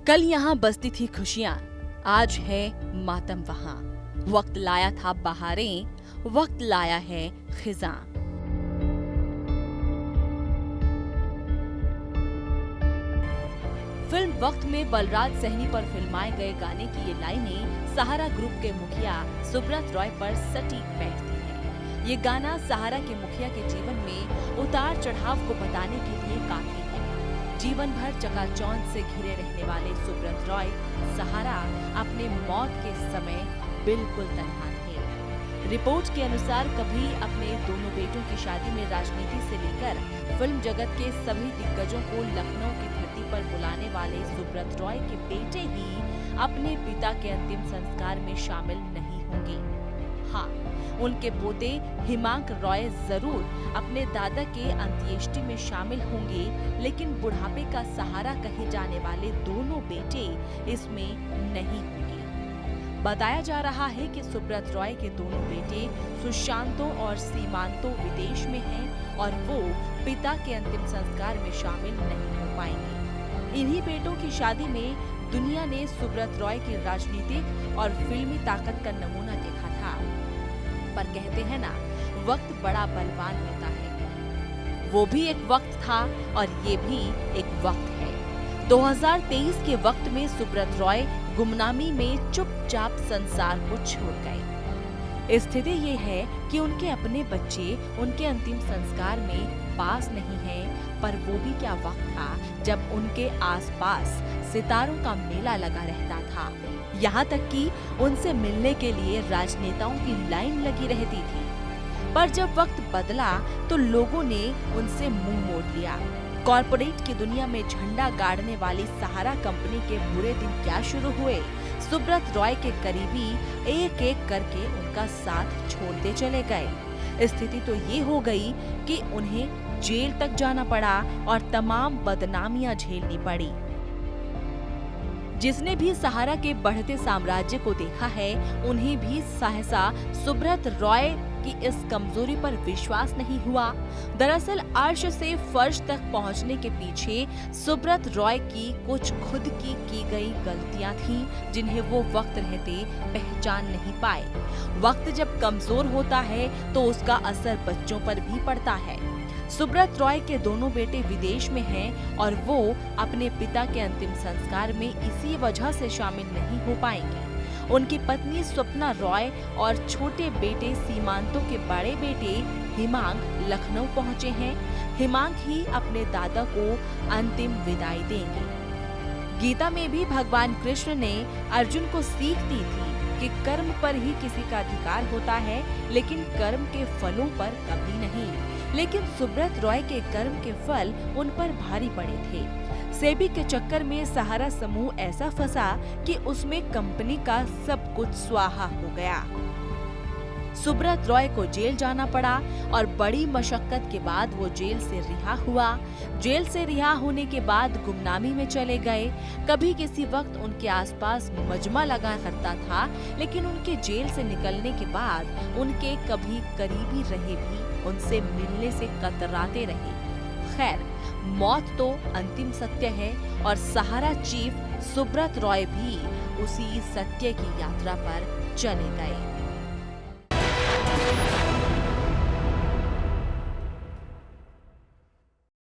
कल यहाँ बसती थी खुशियाँ, आज है मातम वहाँ। वक्त लाया था बहारें, वक्त लाया है खिज़ां। फिल्म वक्त में बलराज सहनी पर फिल्माए गए गाने की ये लाइनें सहारा ग्रुप के मुखिया सुब्रत रॉय पर सटीक बैठती हैं। ये गाना सहारा के मुखिया के जीवन में उतार चढ़ाव को बताने के लिए काफी है। जीवन भर चकाचौंध से घिरे रहने वाले सुब्रत रॉय सहारा अपने मौत के समय बिल्कुल तन्हा थे। रिपोर्ट के अनुसार कभी अपने दोनों बेटों की शादी में राजनीति से लेकर फिल्म जगत के सभी दिग्गजों को लखनऊ की धरती पर बुलाने वाले सुब्रत रॉय के बेटे ही अपने पिता के अंतिम संस्कार में शामिल नहीं होंगे। हाँ, उनके पोते हिमांक रॉय जरूर अपने दादा के अंत्येष्टि में शामिल होंगे, लेकिन बुढ़ापे का सहारा कहे जाने वाले दोनों बेटे इसमें नहीं होंगे। बताया जा रहा है कि सुब्रत रॉय के दोनों बेटे सुशांतो और सीमांतो विदेश में हैं और वो पिता के अंतिम संस्कार में शामिल नहीं हो पाएंगे। इन्हीं बेटों की शादी में दुनिया ने सुब्रत रॉय की राजनीतिक और फिल्मी ताकत का नमूना देखा था। पर कहते हैं ना, वक्त बड़ा बलवान होता है। वो भी एक वक्त था और ये भी एक वक्त है। 2023 के वक्त में सुब्रत रॉय गुमनामी में चुपचाप संसार को छोड़ गए। स्थिति ये है कि उनके अपने बच्चे उनके अंतिम संस्कार में पास नहीं हैं, पर वो भी क्या वक्त था जब उनके आसपास सितारों का मेला लगा रहता था। यहाँ तक कि उनसे मिलने के लिए राजनेताओं की लाइन लगी रहती थी। पर जब वक्त बदला तो लोगों ने उनसे मुंह मोड़ लिया। कॉर्पोरेट की दुनिया में झंडा गाड़ने वाली सहारा कंपनी के बुरे दिन क्या शुरू हुए। सुब्रत रॉय के करीबी एक एक करके उनका साथ छोड़ते चले गए। स्थिति तो ये हो गई कि उन्हें जेल तक जाना पड़ा और तमाम बदनामियां झेलनी पड़ी। जिसने भी सहारा के बढ़ते साम्राज्य को देखा है, उन्हें भी सहसा सुब्रत रॉय की इस कमजोरी पर विश्वास नहीं हुआ। दरअसल अर्श से फर्श तक पहुंचने के पीछे सुब्रत रॉय की कुछ खुद की गई गलतियां थीं, जिन्हें वो वक्त रहते पहचान नहीं पाए। वक्त जब कमजोर होता है तो उसका असर बच्चों पर भी पड़ता है। सुब्रत रॉय के दोनों बेटे विदेश में हैं और वो अपने पिता के अंतिम संस्कार में इसी वजह से शामिल नहीं हो पाएंगे। उनकी पत्नी स्वप्ना रॉय और छोटे बेटे सीमांतों के बड़े बेटे हिमांक लखनऊ पहुंचे हैं। हिमांक ही अपने दादा को अंतिम विदाई देंगे। गीता में भी भगवान कृष्ण ने अर्जुन को सीख दी थी कि कर्म पर ही किसी का अधिकार होता है, लेकिन कर्म के फलों पर कभी नहीं। लेकिन सुब्रत रॉय के कर्म के फल उन पर भारी पड़े थे। सेबी के चक्कर में सहारा समूह ऐसा फंसा कि उसमें कंपनी का सब कुछ स्वाहा हो गया। सुब्रत रॉय को जेल जाना पड़ा और बड़ी मशक्कत के बाद वो जेल से रिहा हुआ। जेल से रिहा होने के बाद गुमनामी में चले गए। कभी किसी वक्त उनके आसपास मजमा लगा करता था, लेकिन उनके जेल से निकलने के बाद उनके कभी करीबी रहे भी उनसे मिलने से कतराते रहे। खैर, मौत तो अंतिम सत्य है और सहारा चीफ सुब्रत रॉय भी उसी सत्य की यात्रा पर चले गए।